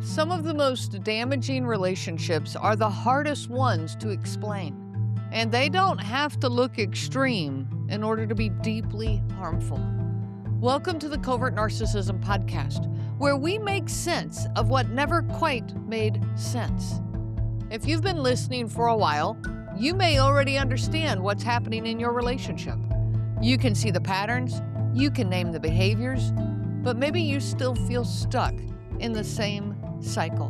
Some of the most damaging relationships are the hardest ones to explain, and they don't have to look extreme in order to be deeply harmful. Welcome to the Covert Narcissism podcast, where we make sense of what never quite made sense. If you've been listening for a while, you may already understand what's happening in your relationship. You can see the patterns, you can name the behaviors, but maybe you still feel stuck in the same cycle.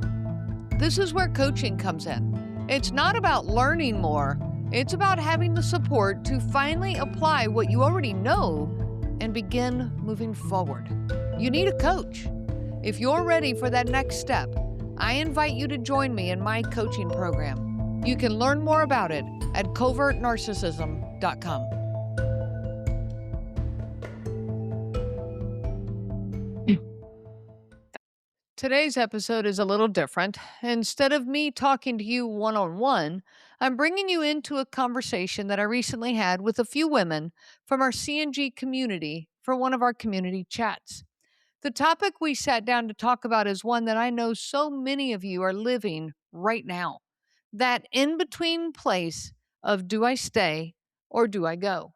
This is where coaching comes in. It's not about learning more, it's about having the support to finally apply what you already know and begin moving forward. You need a coach. If you're ready for that next step, I invite you to join me in my coaching program. You can learn more about it at covertnarcissism.com. Today's episode is a little different. Instead of me talking to you one-on-one, I'm bringing you into a conversation that I recently had with a few women from our CNG community for one of our community chats. The topic we sat down to talk about is one that I know so many of you are living right now. That in-between place of do I stay or do I go?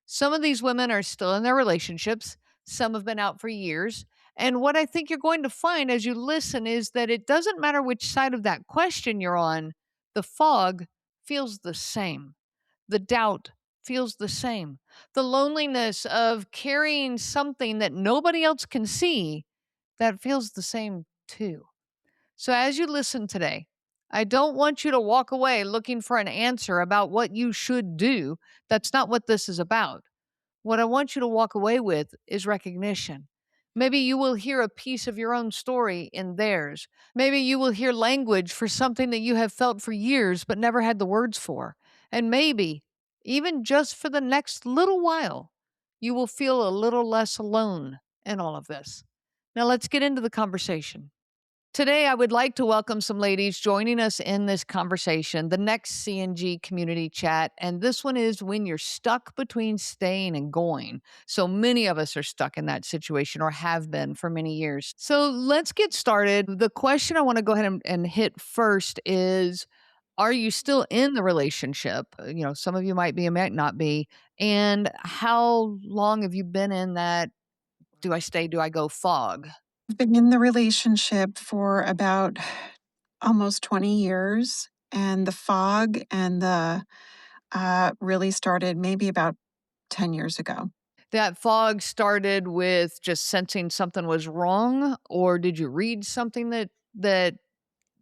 Some of these women are still in their relationships. Some have been out for years. And what I think you're going to find as you listen is that it doesn't matter which side of that question you're on, the fog feels the same. The doubt feels the same. The loneliness of carrying something that nobody else can see, that feels the same too. So as you listen today, I don't want you to walk away looking for an answer about what you should do. That's not what this is about. What I want you to walk away with is recognition. Maybe you will hear a piece of your own story in theirs. Maybe you will hear language for something that you have felt for years but never had the words for. And maybe, even just for the next little while, you will feel a little less alone in all of this. Now let's get into the conversation. Today, I would like to welcome some ladies joining us in this conversation, the next CNG community chat. And this one is when you're stuck between staying and going. So many of us are stuck in that situation or have been for many years. So let's get started. The question I want to go ahead and hit first is, are you still in the relationship? Some of you might be, and might not be. And how long have you been in that do I stay, do I go fog? I've been in the relationship for about almost 20 years, and the fog and the really started maybe about 10 years ago. That fog started with just sensing something was wrong, or did you read something that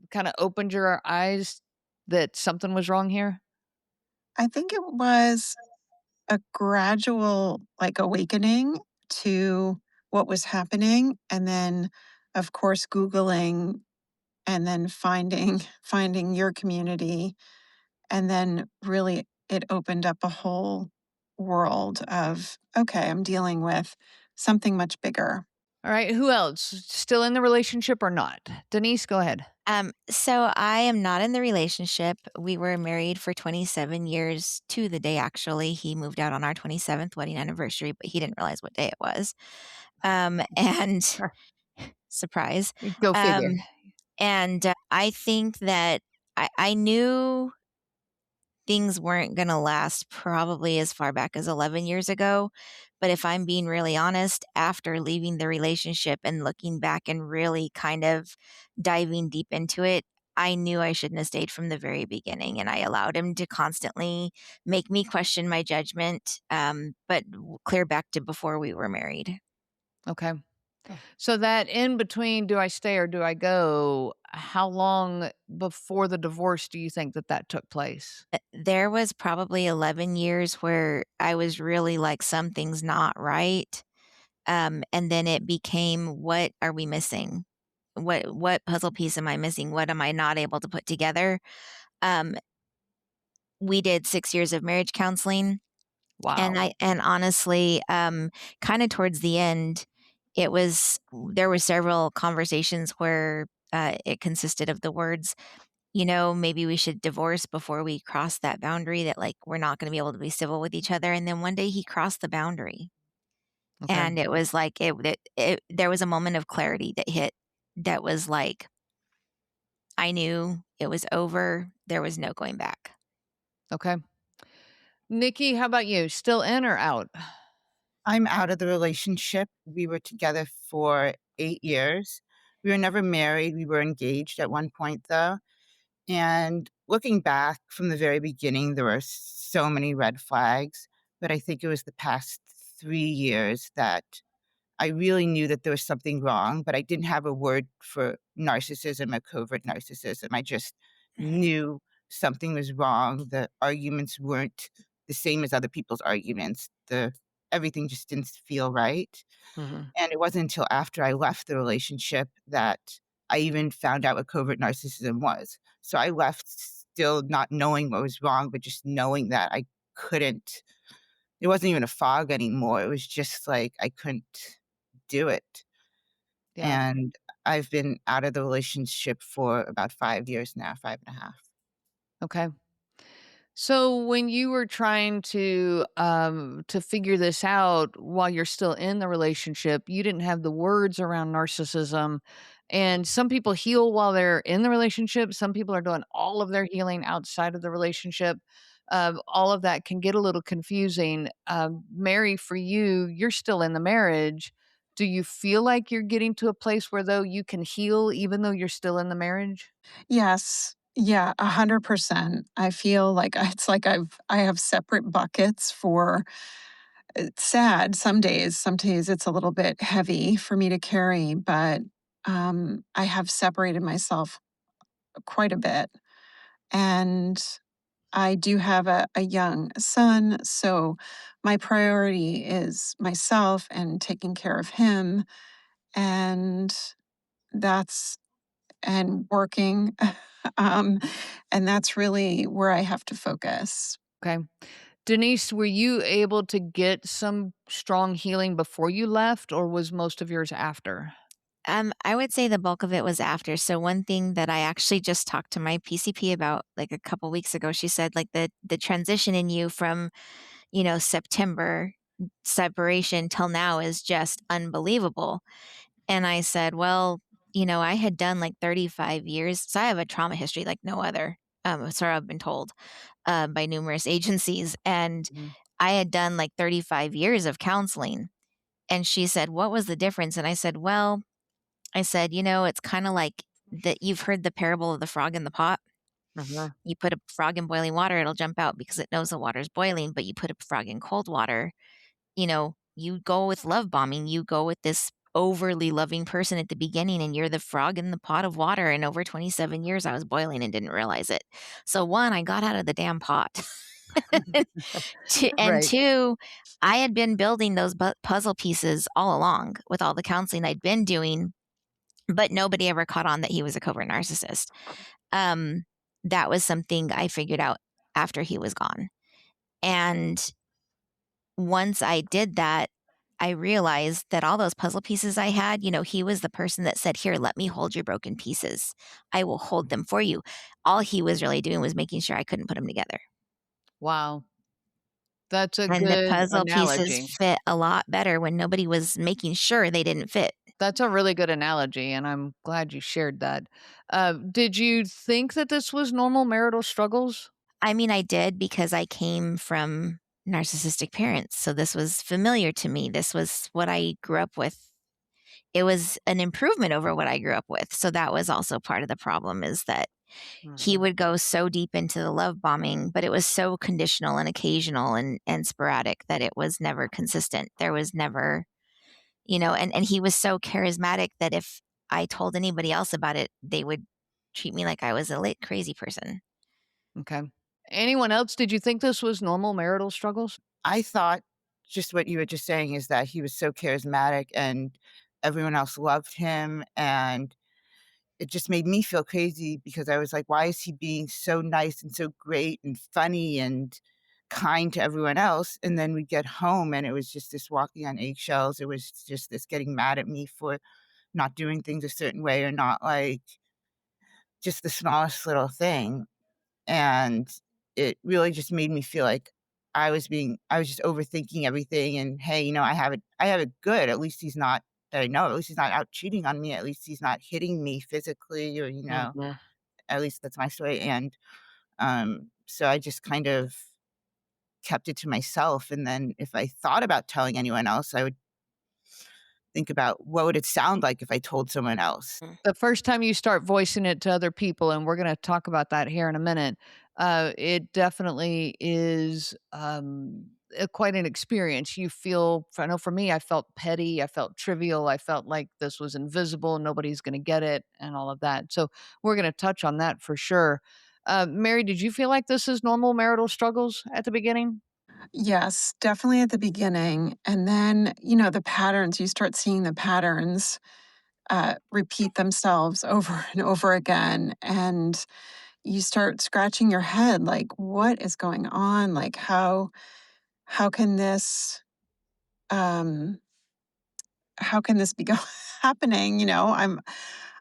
kind of opened your eyes that something was wrong here? I think it was a gradual awakening to what was happening, and then of course Googling, and then finding your community, and then really it opened up a whole world of, okay, I'm dealing with something much bigger. All right, who else? Still in the relationship or not? Denise, go ahead. So I am not in the relationship. We were married for 27 years to the day, actually. He moved out on our 27th wedding anniversary, but he didn't realize what day it was. And surprise. Go figure. And I think that I knew things weren't going to last probably as far back as 11 years ago. But if I'm being really honest, after leaving the relationship and looking back and really kind of diving deep into it, I knew I shouldn't have stayed from the very beginning. And I allowed him to constantly make me question my judgment, but clear back to before we were married. Okay. So that in between, do I stay or do I go? How long before the divorce do you think that took place? There was probably 11 years where I was really like, something's not right. And then it became, what are we missing? What puzzle piece am I missing? What am I not able to put together? We did 6 years of marriage counseling. Wow. And honestly, kind of towards the end, there were several conversations where it consisted of the words, maybe we should divorce before we cross that boundary, that like we're not going to be able to be civil with each other. And then one day he crossed the boundary. Okay. And it was like there was a moment of clarity that hit, that was like, I knew it was over. There was no going back. Okay. Nikki, how about you? Still in or out? I'm out of the relationship. We were together for 8 years. We were never married. We were engaged at one point, though. And looking back from the very beginning, there were so many red flags. But I think it was the past 3 years that I really knew that there was something wrong, but I didn't have a word for narcissism or covert narcissism. I just knew something was wrong. The arguments weren't the same as other people's arguments. The Everything just didn't feel right. Mhm. And it wasn't until after I left the relationship that I even found out what covert narcissism was. So I left still not knowing what was wrong, but just knowing that I couldn't, it wasn't even a fog anymore. It was just like I couldn't do it. Yeah. And I've been out of the relationship for about 5 years now, 5.5. Okay. So when you were trying to figure this out while you're still in the relationship, you didn't have the words around narcissism. And some people heal while they're in the relationship. Some people are doing all of their healing outside of the relationship. All of that can get a little confusing. Mary, for you, you're still in the marriage. Do you feel like you're getting to a place where though you can heal even though you're still in the marriage? Yes. Yeah, 100%. I feel like it's like I have separate buckets for it's sad some days it's a little bit heavy for me to carry, but, I have separated myself quite a bit, and I do have a young son, so my priority is myself and taking care of him, and that's and working, um, and that's really where I have to focus. Okay. Denise, were you able to get some strong healing before you left, or was most of yours after? I would say the bulk of it was after. So one thing that I actually just talked to my PCP about like a couple weeks ago, she said like the transition in you from, September separation till now is just unbelievable. And I said, well, I had done like 35 years. So I have a trauma history like no other. So I've been told by numerous agencies. And Mhm. I had done like 35 years of counseling. And she said, what was the difference? And I said, well, it's kind of like that you've heard the parable of the frog in the pot. Uh-huh. You put a frog in boiling water, it'll jump out because it knows the water's boiling, but you put a frog in cold water, you go with love bombing. You go with this overly loving person at the beginning and you're the frog in the pot of water. And over 27 years, I was boiling and didn't realize it. So, one, I got out of the damn pot. And Right. two, I had been building those puzzle pieces all along with all the counseling I'd been doing, but nobody ever caught on that he was a covert narcissist. Um, that was something I figured out after he was gone. And once I did that, I realized that all those puzzle pieces I had, he was the person that said, here, let me hold your broken pieces. I will hold them for you. All he was really doing was making sure I couldn't put them together. Wow. That's a And the good puzzle pieces analogy. fit a lot better when nobody was making sure they didn't fit. That's a really good analogy, and I'm glad you shared that. Did you think that this was normal marital struggles? I mean, I did because I came from narcissistic parents. So this was familiar to me. This was what I grew up with. It was an improvement over what I grew up with. So that was also part of the problem is that he Mhm. would go so deep into the love bombing, but it was so conditional and occasional and sporadic that it was never consistent. There was never, and he was so charismatic that if I told anybody else about it, they would treat me like I was a lit crazy person. Okay. Anyone else, did you think this was normal marital struggles? I thought just what you were just saying is that he was so charismatic and everyone else loved him, and it just made me feel crazy because I was like, "Why is he being so nice and so great and funny and kind to everyone else?" And then we get home and it was just this walking on eggshells. It was just this getting mad at me for not doing things a certain way or not like just the smallest little thing. And it really just made me feel like I was just overthinking everything, and, hey, I have it good, at least he's not that I know, at least he's not out cheating on me, at least he's not hitting me physically or, Mhm. At least that's my story, and, so I just kind of kept it to myself, and then if I thought about telling anyone else, I would think about what would it sound like if I told someone else. Mm. The first time you start voicing it to other people, and we're gonna talk about that here in a minute, it definitely is, quite an experience. You feel I know for me, I felt petty, I felt trivial, I felt like this was invisible, nobody's gonna get it, and all of that. So, we're gonna touch on that for sure. Mary, did you feel like this is normal marital struggles at the beginning? Yes, definitely at the beginning. And then, the patterns, you start seeing the patterns repeat themselves over and over again. And you start scratching your head like, what is going on? Like, how can this um how can this be happening?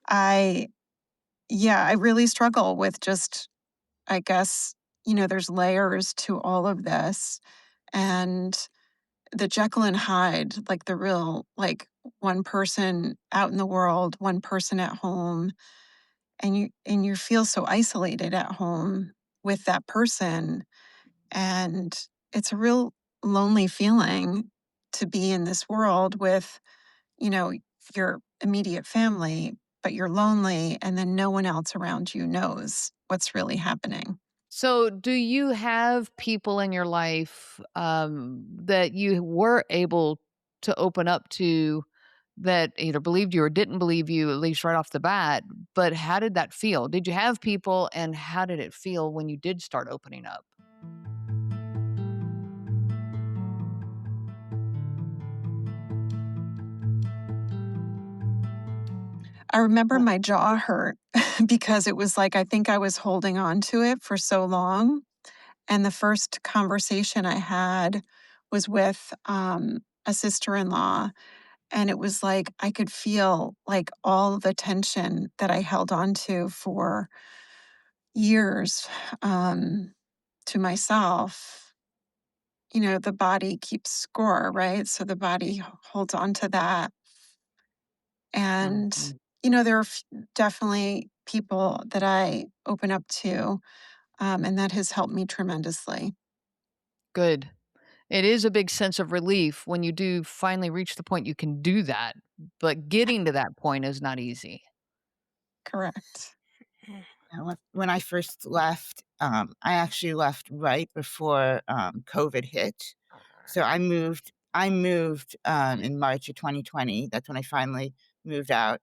I yeah, I really struggle with just, I guess, there's layers to all of this. And the Jekyll and Hyde, like the real, like one person out in the world, one person at home, and you feel so isolated at home with that person, and it's a real lonely feeling to be in this world with, you know, your immediate family, but you're lonely, and then no one else around you knows what's really happening. So, do you have people in your life, that you were able to open up to that either believed you or didn't believe you, at least right off the bat? But how did that feel? Did you have people, and how did it feel when you did start opening up? I remember my jaw hurt because it was like I think I was holding on to it for so long. And the first conversation I had was with a sister in law. And it was like I could feel like all the tension that I held on to for years to myself. The body keeps score, right? So the body holds on to that. And, Mhm. there are definitely people that I open up to, and that has helped me tremendously. Good. It is a big sense of relief when you do finally reach the point you can do that, but getting to that point is not easy. Correct. When I first left, I actually left right before, COVID hit. So I moved in March of 2020. That's when I finally moved out,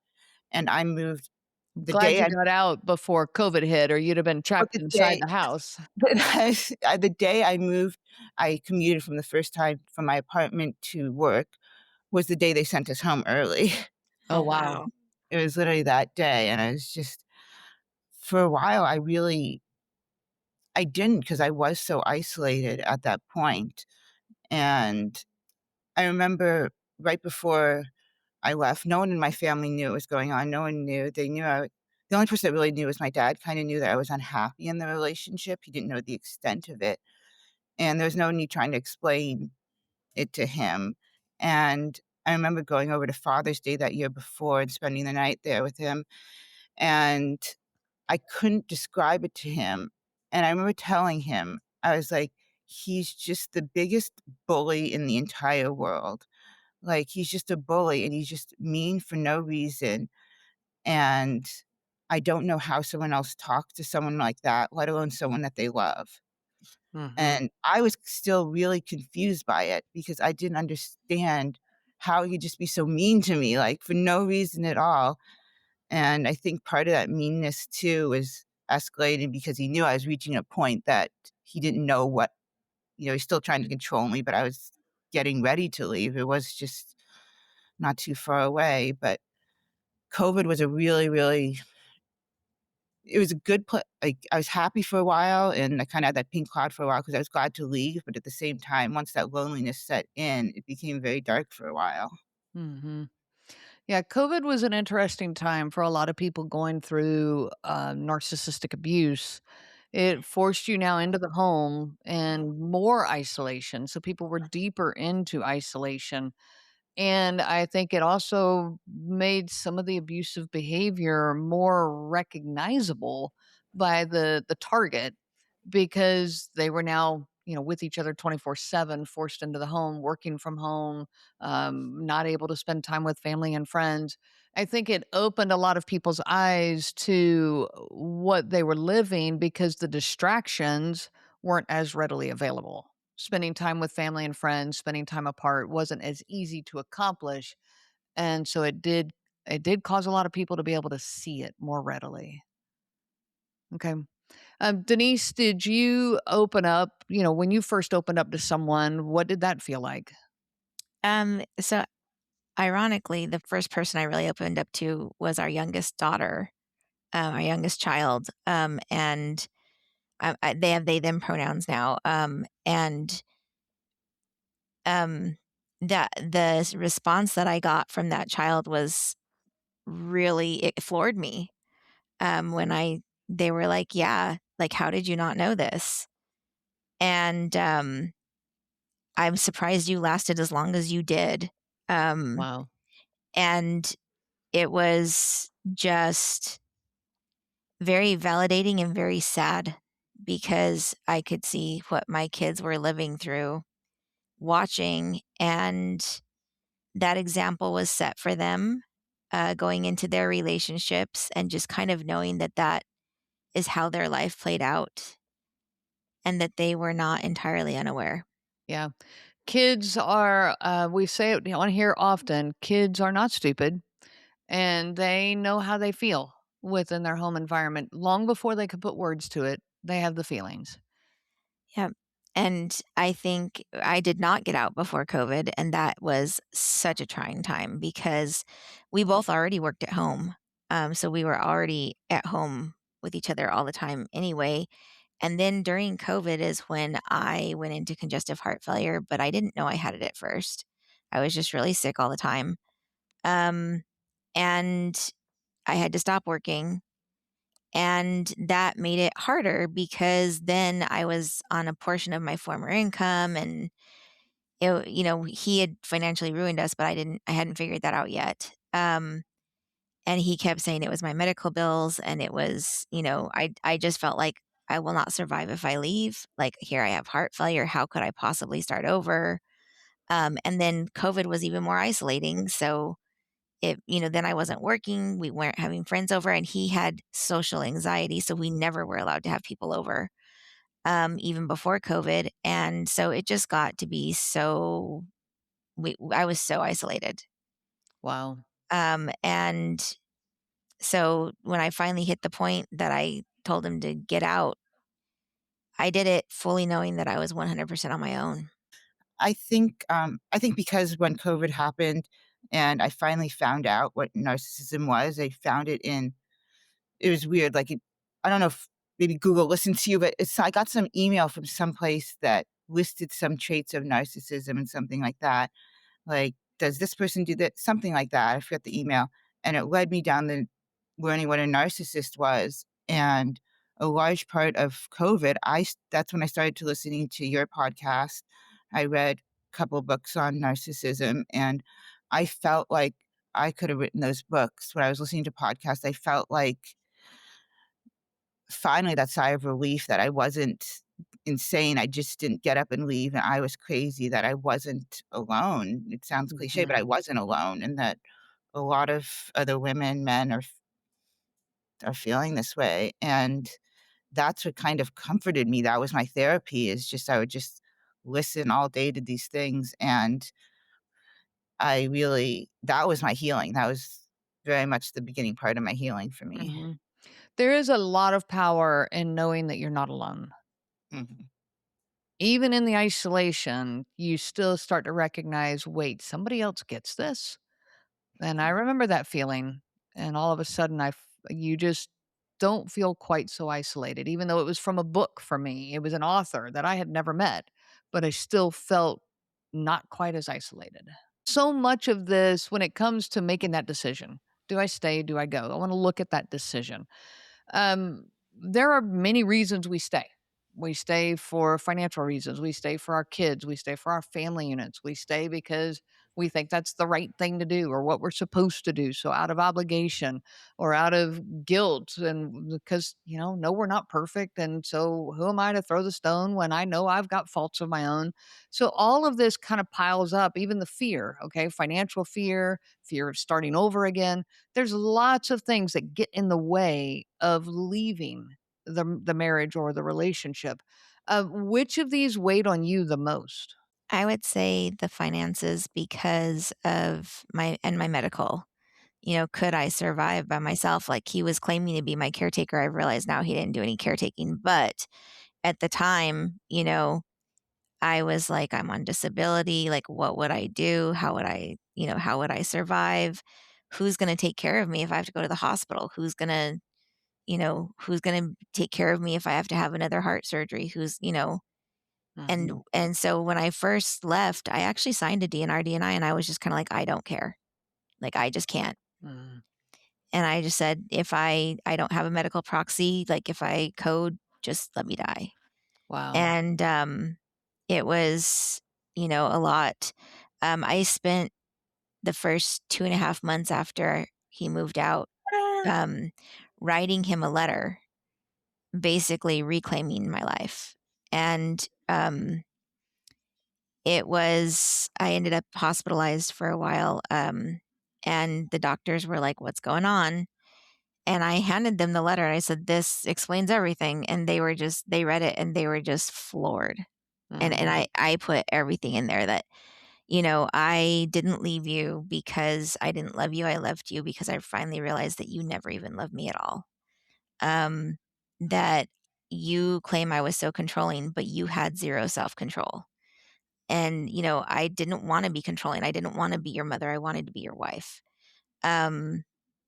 and I moved the Glad day you I got out before COVID hit, or you'd have been well, trapped the inside day the house. the day I moved, I commuted from the first time from my apartment to work was the day they sent us home early. Oh, Oh, wow. wow. It was literally that day, and I was just for a while, I didn't because I was so isolated at that point, and I remember right before I left, no one in my family knew what was going on, no one knew, they knew the only person that really knew was my dad, kinda knew that I was unhappy in the relationship, he didn't know the extent of it, and there was no need trying to explain it to him, and I remember going over to Father's Day that year before and spending the night there with him, and I couldn't describe it to him, and I remember telling him, I was like, "He's just the biggest bully in the entire world. Like, he's just a bully, and he's just mean for no reason, and I don't know how someone else talks to someone like that, let alone someone that they love." Mhm. And I was still really confused by it because I didn't understand how he could just be so mean to me, like, for no reason at all. And I think part of that meanness too was escalating because he knew I was reaching a point that he didn't know what he's still trying to control me, but I was getting ready to leave. It was just not too far away, but COVID was a really, really it was a good like, I was happy for a while, and I kinda had that pink cloud for a while because I was glad to leave, but at the same time, once that loneliness set in, it became very dark for a while. Mhm. Yeah, COVID was an interesting time for a lot of people going through, narcissistic abuse. It forced you now into the home and more isolation, so people were deeper into isolation. And I think it also made some of the abusive behavior more recognizable by the target, because they were now, with each other 24/7, forced into the home, working from home, not able to spend time with family and friends. I think it opened a lot of people's eyes to what they were living, because the distractions weren't as readily available. Spending time with family and friends, spending time apart wasn't as easy to accomplish, and so it did cause a lot of people to be able to see it more readily. Okay. Denise, did you open up, when you first opened up to someone, what did that feel like? So ironically, the first person I really opened up to was our youngest daughter, our youngest child. And they have they them pronouns now. And um, the response that I got from that child was really, it floored me. When they were like, "Yeah, like how did you not know this?" And I'm surprised you lasted as long as you did. Um, Wow. and it was just very validating and very sad because I could see what my kids were living through watching, and that example was set for them going into their relationships, and just kind of knowing that that is how their life played out and that they were not entirely unaware. Yeah. Kids are, we say it on here often, kids are not stupid, and they know how they feel within their home environment. Long before they can put words to it, they have the feelings. Yeah. And I think I did not get out before COVID, and that was such a trying time because we both already worked at home. So we were already at home with each other all the time anyway. And then during COVID is when I went into congestive heart failure, but I didn't know I had it at first. I was just really sick all the time. Um, and I had to stop working. And that made it harder because then I was on a portion of my former income, and he had financially ruined us, but I hadn't figured that out yet. And he kept saying it was my medical bills, and it was, I just felt like I will not survive if I leave. Like, here I have heart failure. How could I possibly start over? And then COVID was even more isolating. So then I wasn't working. We weren't having friends over, and he had social anxiety. So we never were allowed to have people over, even before COVID. And so it just got to be I was so isolated. Wow. And so when I finally hit the point that I told him to get out, I did it fully knowing that I was 100% on my own. I think because when COVID happened and I finally found out what narcissism was, I found it in it was weird, like, I don't know if maybe Google listens to you, but I got some email from some place that listed some traits of narcissism and something like that. Like, does this person do that? Something like that. I forgot the email. And it led me down the learning what a narcissist was. And a large part of COVID, that's when I started to listening to your podcast. I read a couple books on narcissism, and I felt like I could have written those books. When I was listening to podcasts, I felt like finally that sigh of relief that I wasn't insane. I just didn't get up and leave, and I was crazy, that I wasn't alone. It sounds cliche, but I Mhm. wasn't alone, and that a lot of other women, men are feeling this way, and that's what kind of comforted me. That was my therapy, is just I would just listen all day to these things, and I really that was my healing. That was very much the beginning part of my healing for me. Mhm. There is a lot of power in knowing that you're not alone. Mhm. Even in the isolation, you still start to recognize, wait, somebody else gets this? And I remember that feeling. And all of a sudden, you just don't feel quite so isolated, even though it was from a book for me. It was an author that I had never met, but I still felt not quite as isolated. So much of this, when it comes to making that decision, do I stay? Do I go? I want to look at that decision. There are many reasons we stay. We stay for financial reasons. We stay for our kids. We stay for our family units. We stay because We think that's the right thing to do or what we're supposed to do. So, out of obligation or out of guilt, and because, no, we're not perfect. And so, who am I to throw the stone when I know I've got faults of my own? So, all of this kind of piles up, even the fear, okay? Financial fear, fear of starting over again. There's lots of things that get in the way of leaving the marriage or the relationship. Which of these weighed on you the most? I would say the finances because of my medical. Could I survive by myself? Like, he was claiming to be my caretaker. I realize now he didn't do any caretaking, but at the time, I was like, I'm on disability. Like, what would I do? How would I survive? Who's going to take care of me if I have to go to the hospital? Who's going to take care of me if I have to have another heart surgery? And Mhm. and so when I first left, I actually signed a DNR DNI, and I was just kind of like, I don't care. Like, I just can't. Mm. And I just said, if I don't have a medical proxy, like, if I code, just let me die. Wow. And it was, a lot. I spent the first 2.5 months after he moved out, um, writing him a letter, basically reclaiming my life. And I ended up hospitalized for a while. And the doctors were like, what's going on? And I handed them the letter and I said, this explains everything. And they read it and they were just floored. And Mhm. I put everything in there that, I didn't leave you because I didn't love you. I loved you because I finally realized that you never even loved me at all. Um, that you claim I was so controlling, but you had zero self control. And, I didn't want to be controlling. I didn't want to be your mother. I wanted to be your wife. Um,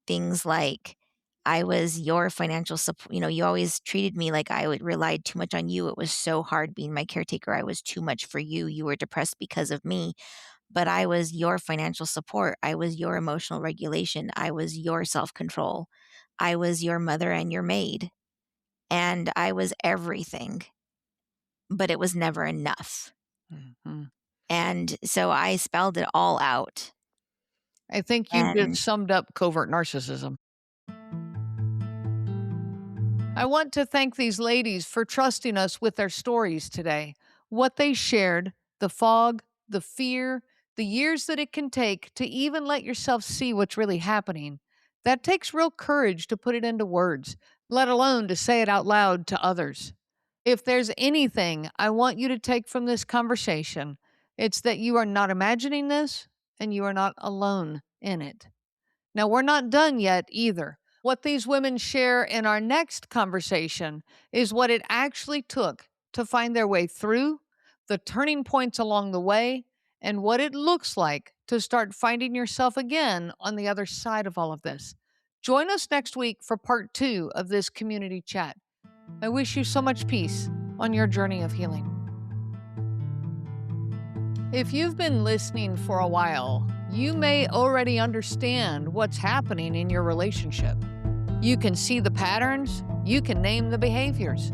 Things like, I was your financial support. You always treated me like I would relied too much on you. It was so hard being my caretaker. I was too much for you. You were depressed because of me, but I was your financial support. I was your emotional regulation. I was your self control. I was your mother and your maid. And I was everything, but it was never enough. Mhm. And so I spelled it all out. I think you just And summed up covert narcissism. I want to thank these ladies for trusting us with their stories today. What they shared, the fog, the fear, the years that it can take to even let yourself see what's really happening. That takes real courage to put it into words, let alone to say it out loud to others. If there's anything I want you to take from this conversation, it's that you are not imagining this and you are not alone in it. Now, we're not done yet either. What these women share in our next conversation is what it actually took to find their way through, the turning points along the way, and what it looks like to start finding yourself again on the other side of all of this. Join us next week for part 2 of this community chat. I wish you so much peace on your journey of healing. If you've been listening for a while, you may already understand what's happening in your relationship. You can see the patterns, you can name the behaviors,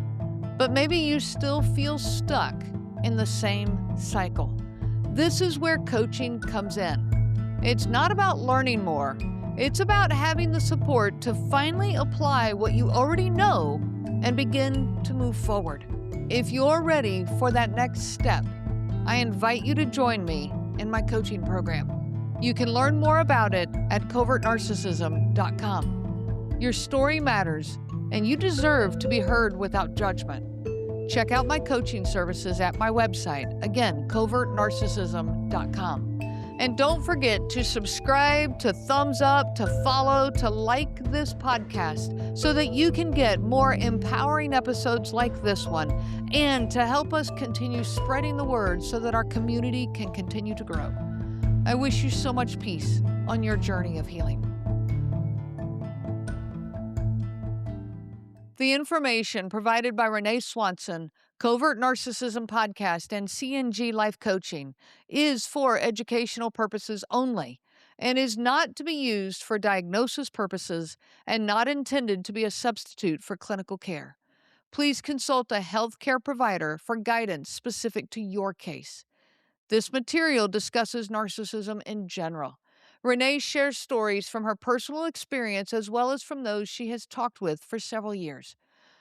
but maybe you still feel stuck in the same cycle. This is where coaching comes in. It's not about learning more, it's about having the support to finally apply what you already know and begin to move forward. If you're ready for that next step, I invite you to join me in my coaching program. You can learn more about it at covertnarcissism.com. Your story matters, and you deserve to be heard without judgment. Check out my coaching services at my website, again, covertnarcissism.com. And don't forget to subscribe, to thumbs up, to follow, to like this podcast so that you can get more empowering episodes like this one and to help us continue spreading the word so that our community can continue to grow. I wish you so much peace on your journey of healing. The information provided by Renee Swanson, Covert Narcissism Podcast, and CNG Life Coaching is for educational purposes only and is not to be used for diagnosis purposes and not intended to be a substitute for clinical care. Please consult a healthcare provider for guidance specific to your case. This material discusses narcissism in general. Renee shares stories from her personal experience as well as from those she has talked with for several years.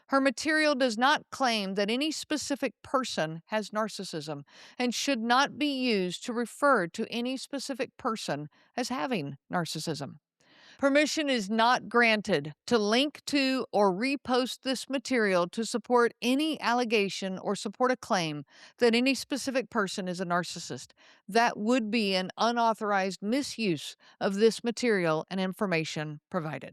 Her material does not claim that any specific person has narcissism and should not be used to refer to any specific person as having narcissism. Permission is not granted to link to or repost this material to support any allegation or support a claim that any specific person is a narcissist. That would be an unauthorized misuse of this material and information provided.